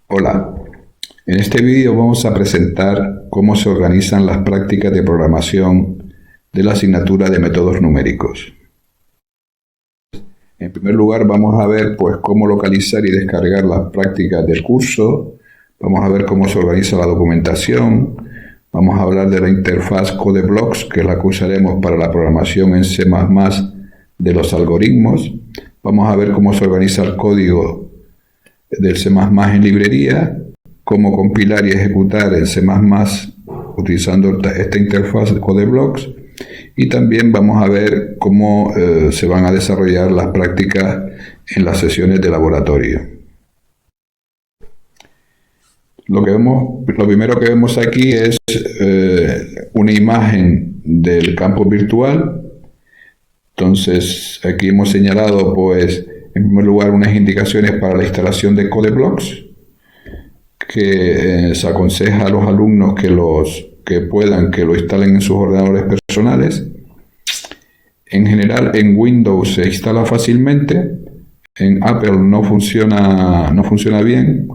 Hola, en este vídeo vamos a presentar cómo se organizan las prácticas de programación de la asignatura de métodos numéricos. En primer lugar vamos a ver cómo localizar y descargar las prácticas del curso, vamos a ver cómo se organiza la documentación, vamos a hablar de la interfaz CodeBlocks, que es la que usaremos para la programación en C++ de los algoritmos, vamos a ver cómo se organiza el código del C++ en librería, cómo compilar y ejecutar en C++ utilizando esta interfaz de CodeBlocks, y también vamos a ver cómo se van a desarrollar las prácticas en las sesiones de laboratorio. Lo primero que vemos aquí es una imagen del campus virtual. Entonces aquí hemos señalado en primer lugar unas indicaciones para la instalación de CodeBlocks, que se aconseja a los alumnos que lo instalen en sus ordenadores personales. En general en Windows se instala fácilmente, en Apple no funciona bien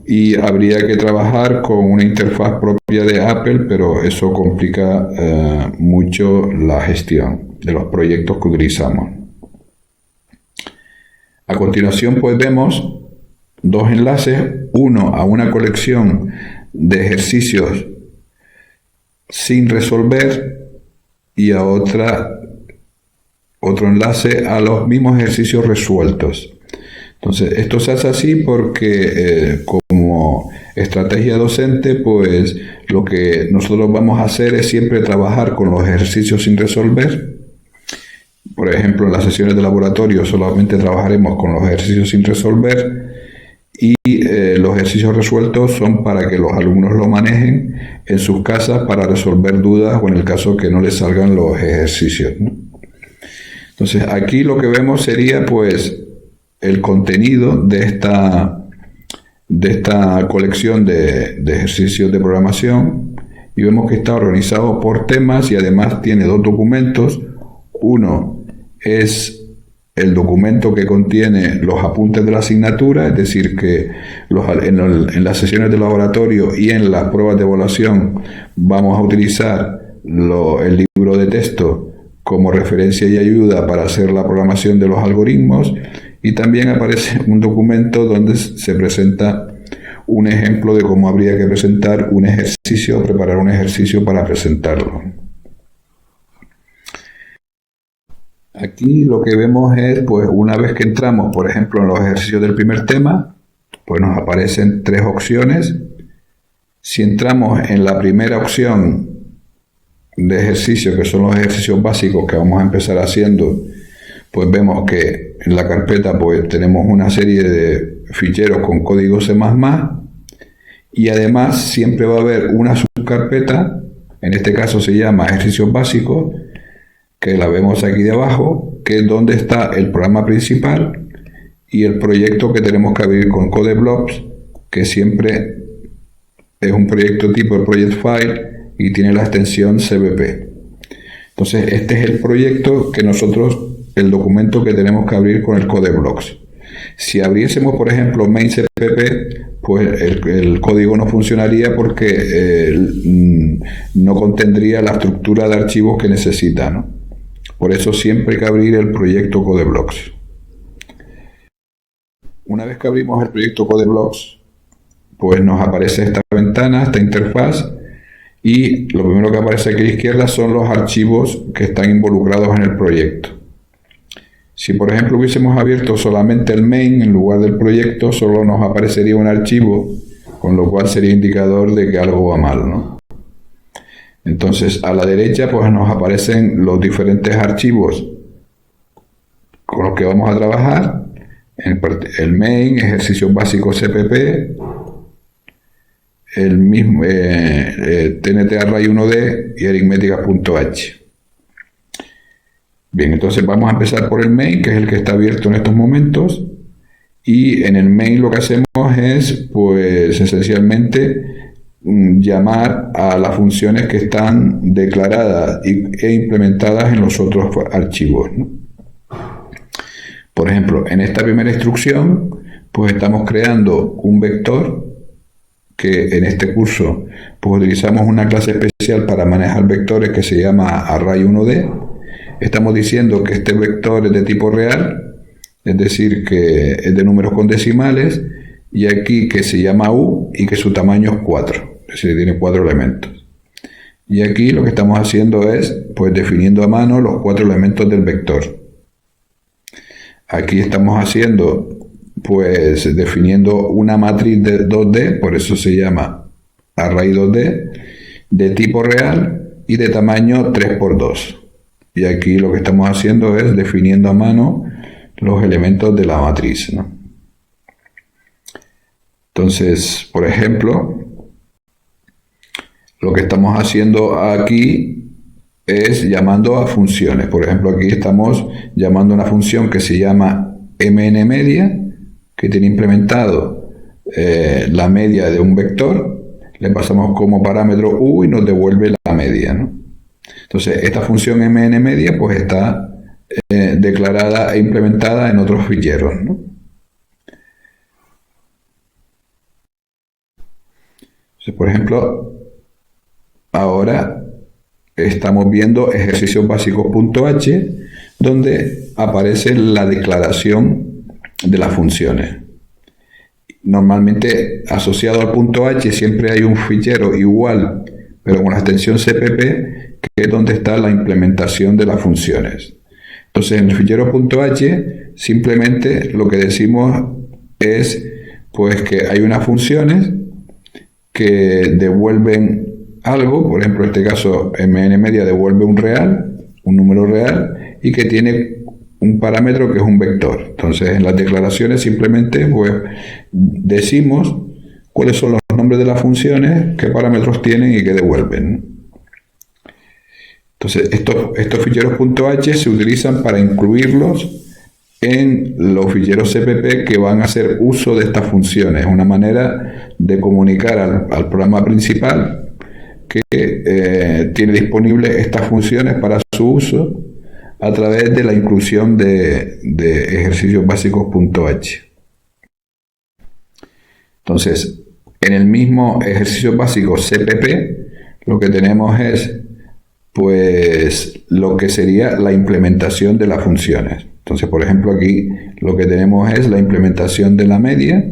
y habría que trabajar con una interfaz propia de Apple, pero eso complica mucho la gestión de los proyectos que utilizamos. A continuación vemos dos enlaces, uno a una colección de ejercicios sin resolver y a otro enlace a los mismos ejercicios resueltos. Entonces esto se hace así porque como estrategia docente lo que nosotros vamos a hacer es siempre trabajar con los ejercicios sin resolver. Por ejemplo, en las sesiones de laboratorio solamente trabajaremos con los ejercicios sin resolver y los ejercicios resueltos son para que los alumnos lo manejen en sus casas para resolver dudas o en el caso que no les salgan los ejercicios, ¿no? Entonces aquí lo que vemos sería el contenido de esta colección de ejercicios de programación, y vemos que está organizado por temas y además tiene dos documentos. Uno es el documento que contiene los apuntes de la asignatura, es decir, que en las sesiones de laboratorio y en las pruebas de evaluación vamos a utilizar el libro de texto como referencia y ayuda para hacer la programación de los algoritmos, y también aparece un documento donde se presenta un ejemplo de cómo habría que presentar un ejercicio, preparar un ejercicio para presentarlo. Aquí lo que vemos es, una vez que entramos, por ejemplo, en los ejercicios del primer tema, nos aparecen tres opciones. Si entramos en la primera opción de ejercicio, que son los ejercicios básicos que vamos a empezar haciendo, vemos que en la carpeta tenemos una serie de ficheros con código C++, y además siempre va a haber una subcarpeta, en este caso se llama ejercicios básicos, que la vemos aquí de abajo, que es donde está el programa principal y el proyecto que tenemos que abrir con CodeBlocks, que siempre es un proyecto tipo Project File y tiene la extensión CBP. Entonces este es el proyecto el documento que tenemos que abrir con el CodeBlocks. Si abriésemos, por ejemplo, main CPP, el código no funcionaría porque no contendría la estructura de archivos que necesita, ¿no? Por eso siempre hay que abrir el proyecto CodeBlocks. Una vez que abrimos el proyecto CodeBlocks, nos aparece esta ventana, esta interfaz, y lo primero que aparece aquí a la izquierda son los archivos que están involucrados en el proyecto. Si por ejemplo hubiésemos abierto solamente el main en lugar del proyecto, solo nos aparecería un archivo, con lo cual sería indicador de que algo va mal, ¿no? Entonces a la derecha nos aparecen los diferentes archivos con los que vamos a trabajar: el main, ejercicios básicos CPP, el mismo tntarray1d y aritmética.h. Bien, entonces vamos a empezar por el main, que es el que está abierto en estos momentos, y en el main lo que hacemos es esencialmente llamar a las funciones que están declaradas e implementadas en los otros archivos, ¿no? Por ejemplo, en esta primera instrucción pues estamos creando un vector que en este curso pues utilizamos una clase especial para manejar vectores que se llama array1D. Estamos diciendo que este vector es de tipo real, es decir, que es de números con decimales, y aquí que se llama U y que su tamaño es 4, es decir, tiene 4 elementos. Y aquí lo que estamos haciendo es pues definiendo a mano los 4 elementos del vector. Aquí estamos haciendo pues definiendo una matriz de 2D, por eso se llama array 2D, de tipo real y de tamaño 3×2. Y aquí lo que estamos haciendo es definiendo a mano los elementos de la matriz, ¿no? Entonces, por ejemplo, lo que estamos haciendo aquí es llamando a funciones. Por ejemplo, aquí estamos llamando a una función que se llama mnMedia, que tiene implementado la media de un vector, le pasamos como parámetro u y nos devuelve la media, ¿no? Entonces, esta función mnMedia pues está declarada e implementada en otros ficheros, ¿no? Entonces, por ejemplo, ahora estamos viendo ejercicios básicos.h, donde aparece la declaración de las funciones. Normalmente asociado al punto H siempre hay un fichero igual, pero con la extensión cpp, que es donde está la implementación de las funciones. Entonces, en el fichero .h simplemente lo que decimos es pues que hay unas funciones que devuelven algo, por ejemplo, en este caso mnMedia devuelve un real, un número real, y que tiene un parámetro que es un vector. Entonces, en las declaraciones simplemente pues decimos cuáles son los nombres de las funciones, qué parámetros tienen y qué devuelven. Entonces, estos ficheros .h se utilizan para incluirlos en los ficheros cpp que van a hacer uso de estas funciones. Es una manera de comunicar al programa principal que tiene disponibles estas funciones para su uso a través de la inclusión de ejercicios básicos.h. Entonces, en el mismo ejercicio básico cpp, lo que tenemos es pues lo que sería la implementación de las funciones. Entonces, por ejemplo, aquí lo que tenemos es la implementación de la media,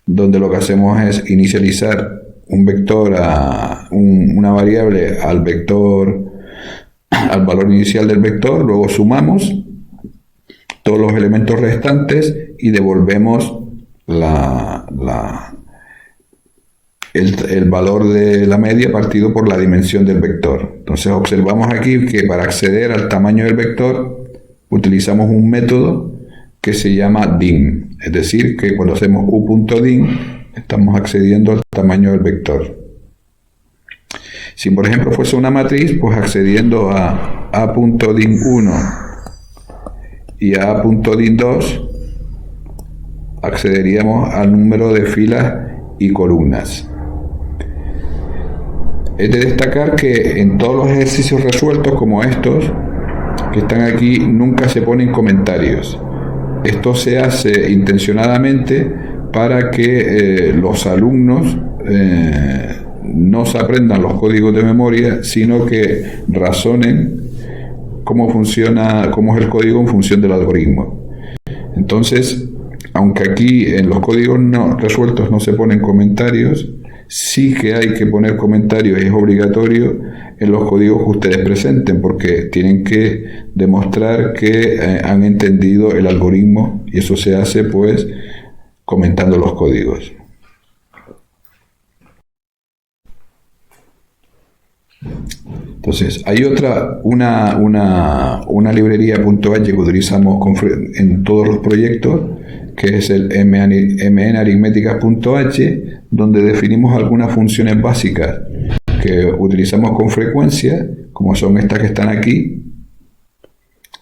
donde lo que hacemos es inicializar un vector una variable al vector, al valor inicial del vector, luego sumamos todos los elementos restantes y devolvemos el valor de la media partido por la dimensión del vector. Entonces observamos aquí que para acceder al tamaño del vector utilizamos un método que se llama dim, es decir, que cuando hacemos u.dim estamos accediendo al tamaño del vector. Si por ejemplo fuese una matriz, pues accediendo a a.dim1 y a a.dim2 accederíamos al número de filas y columnas. Es de destacar que en todos los ejercicios resueltos como estos que están aquí nunca se ponen comentarios. Esto se hace intencionadamente para que los alumnos no se aprendan los códigos de memoria, sino que razonen cómo funciona, cómo es el código en función del algoritmo. Entonces, aunque aquí en los códigos no resueltos no se ponen comentarios, sí que hay que poner comentarios y es obligatorio en los códigos que ustedes presenten, porque tienen que demostrar que han entendido el algoritmo, y eso se hace pues comentando los códigos. Entonces, hay una librería .h que utilizamos en todos los proyectos, que es el mnaritméticas.h, donde definimos algunas funciones básicas que utilizamos con frecuencia, como son estas que están aquí,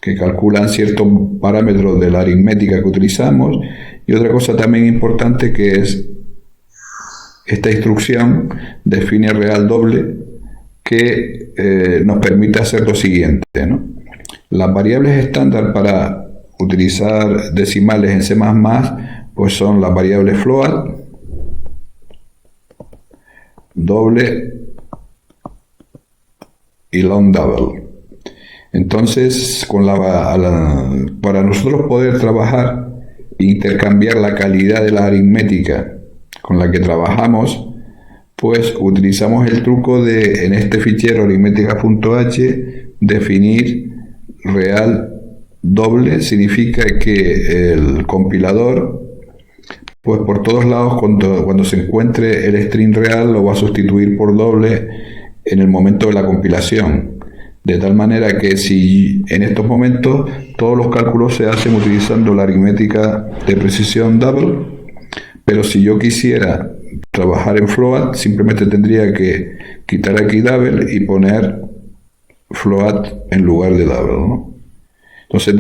que calculan ciertos parámetros de la aritmética que utilizamos, y otra cosa también importante que es esta instrucción define real doble, que nos permite hacer lo siguiente, ¿no? Las variables estándar para utilizar decimales en C++, pues son las variables float, doble y long double. Entonces, para nosotros poder trabajar e intercambiar la calidad de la aritmética con la que trabajamos, pues utilizamos el truco de, en este fichero aritmética.h, definir real doble. Significa que el compilador, pues por todos lados, cuando se encuentre el string real, lo va a sustituir por doble en el momento de la compilación. De tal manera que si en estos momentos todos los cálculos se hacen utilizando la aritmética de precisión double, pero si yo quisiera trabajar en float, simplemente tendría que quitar aquí double y poner float en lugar de double, ¿no? Entonces,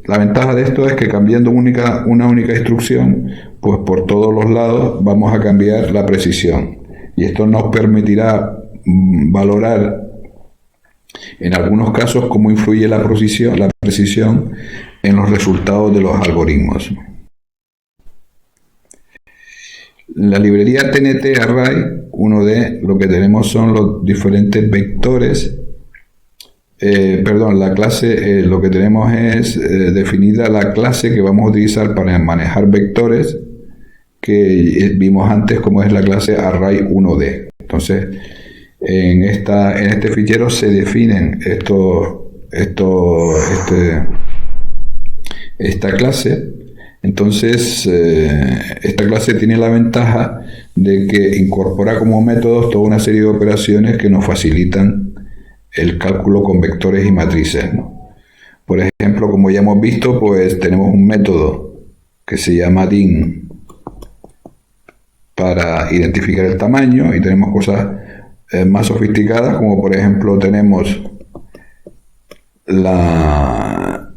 la ventaja de esto es que cambiando una única instrucción, pues por todos los lados vamos a cambiar la precisión. Y esto nos permitirá valorar en algunos casos cómo influye la precisión en los resultados de los algoritmos. La librería TNT Array 1D, lo que tenemos son los diferentes vectores. La clase, lo que tenemos es definida la clase que vamos a utilizar para manejar vectores, que vimos antes como es la clase Array 1D. Entonces, en este fichero se definen esta clase. Entonces, esta clase tiene la ventaja de que incorpora como métodos toda una serie de operaciones que nos facilitan el cálculo con vectores y matrices, ¿no? Por ejemplo, como ya hemos visto, pues tenemos un método que se llama din para identificar el tamaño, y tenemos cosas más sofisticadas, como por ejemplo tenemos la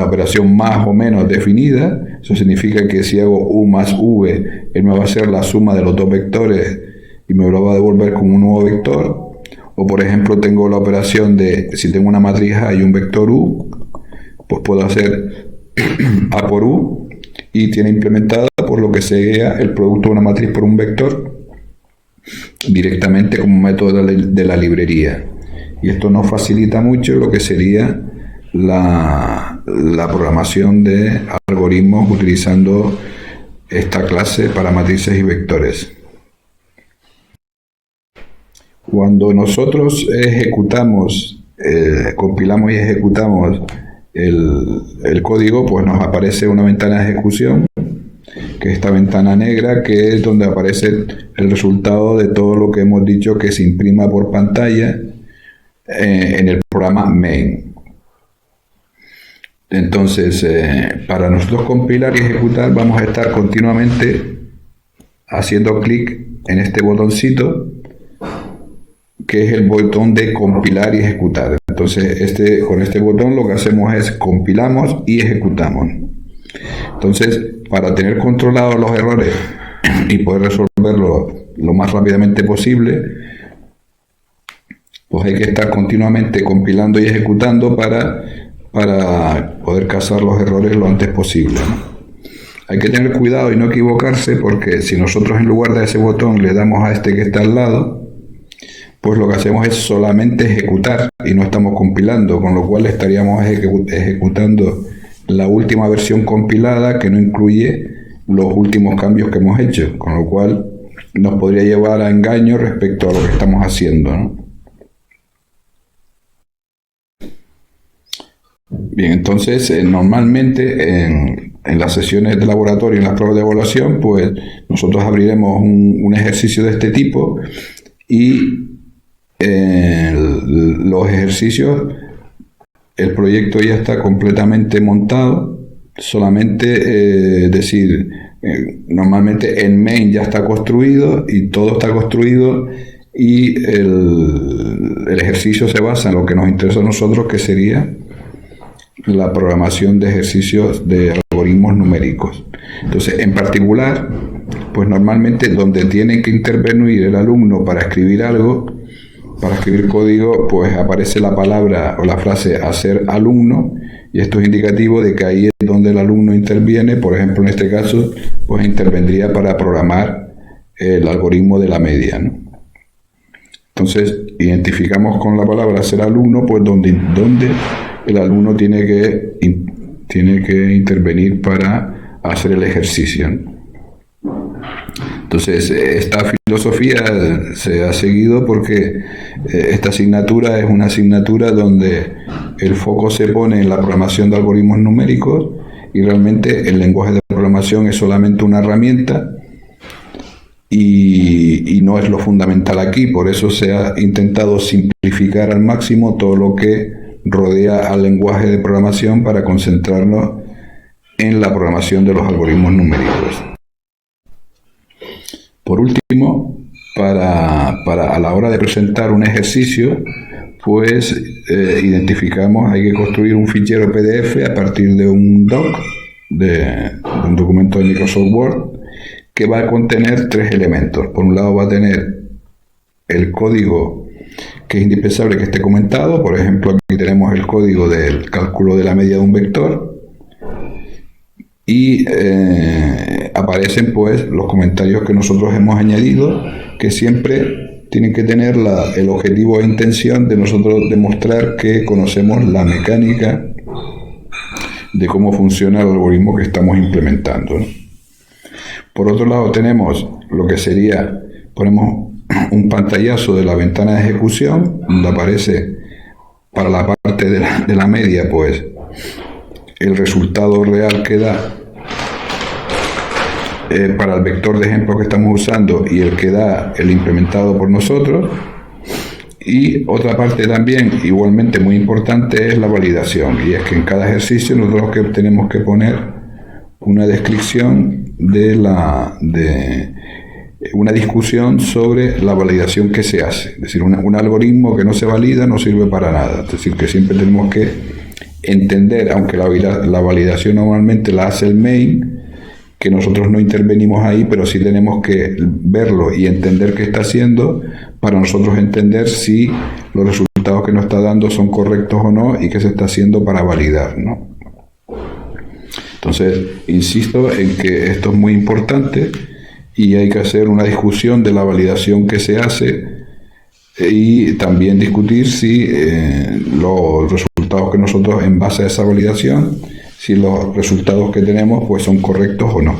operación más o menos definida. Eso significa que si hago u más v, él me va a hacer la suma de los dos vectores y me lo va a devolver como un nuevo vector. O por ejemplo tengo la operación de, si tengo una matriz A y un vector u, pues puedo hacer A por u, y tiene implementada por lo que sería el producto de una matriz por un vector directamente como método de la librería. Y esto nos facilita mucho lo que sería la programación de algoritmos utilizando esta clase para matrices y vectores. Cuando nosotros ejecutamos, compilamos y ejecutamos el código, pues nos aparece una ventana de ejecución, que es esta ventana negra, que es donde aparece el resultado de todo lo que hemos dicho que se imprima por pantalla en el programa main. Entonces, para nosotros compilar y ejecutar, vamos a estar continuamente haciendo clic en este botoncito, que es el botón de compilar y ejecutar. Entonces, con este botón lo que hacemos es compilamos y ejecutamos. Entonces, para tener controlados los errores y poder resolverlo lo más rápidamente posible, pues hay que estar continuamente compilando y ejecutando para poder cazar los errores lo antes posible, ¿no? Hay que tener cuidado y no equivocarse, porque si nosotros en lugar de ese botón le damos a este que está al lado, pues lo que hacemos es solamente ejecutar y no estamos compilando, con lo cual estaríamos ejecutando la última versión compilada, que no incluye los últimos cambios que hemos hecho, con lo cual nos podría llevar a engaño respecto a lo que estamos haciendo, ¿no? Bien, entonces normalmente en las sesiones de laboratorio, en las pruebas de evaluación, pues nosotros abriremos un ejercicio de este tipo, y los ejercicios, el proyecto ya está completamente montado. Solamente normalmente el main ya está construido y todo está construido, y el ejercicio se basa en lo que nos interesa a nosotros, que sería la programación de ejercicios de algoritmos numéricos. Entonces, en particular, pues normalmente donde tiene que intervenir el alumno para escribir algo, para escribir código, pues aparece la palabra o la frase hacer alumno, y esto es indicativo de que ahí es donde donde el alumno interviene, por ejemplo, en este caso, pues intervendría para programar el algoritmo de la media, ¿no? Entonces, identificamos con la palabra ser alumno, pues donde el alumno tiene que intervenir para hacer el ejercicio, ¿no? Entonces, esta filosofía se ha seguido porque esta asignatura es una asignatura donde el foco se pone en la programación de algoritmos numéricos y realmente el lenguaje de programación es solamente una herramienta y no es lo fundamental aquí. Por eso se ha intentado simplificar al máximo todo lo que rodea al lenguaje de programación para concentrarnos en la programación de los algoritmos numéricos. Por último, a la hora de presentar un ejercicio, pues identificamos, hay que construir un fichero PDF a partir de un doc, de un documento de Microsoft Word, que va a contener 3 elementos. Por un lado va a tener el código que es indispensable que esté comentado. Por ejemplo, aquí tenemos el código del cálculo de la media de un vector. Y aparecen pues los comentarios que nosotros hemos añadido, que siempre tienen que tener el objetivo e intención de nosotros demostrar que conocemos la mecánica de cómo funciona el algoritmo que estamos implementando, ¿no? Por otro lado tenemos lo que sería, ponemos un pantallazo de la ventana de ejecución, donde aparece para la parte de la media pues el resultado real que da para el vector de ejemplo que estamos usando y el que da el implementado por nosotros. Y otra parte también igualmente muy importante es la validación, y es que en cada ejercicio nosotros tenemos que poner una descripción de una discusión sobre la validación que se hace. Es decir, un algoritmo que no se valida no sirve para nada. Es decir, que siempre tenemos que entender, aunque la validación normalmente la hace el main, que nosotros no intervenimos ahí, pero sí tenemos que verlo y entender qué está haciendo para nosotros entender si los resultados que nos está dando son correctos o no y qué se está haciendo para validar, ¿no? Entonces, insisto en que esto es muy importante y hay que hacer una discusión de la validación que se hace y también discutir si los resultados que nosotros, en base a esa validación, si los resultados que tenemos pues son correctos o no.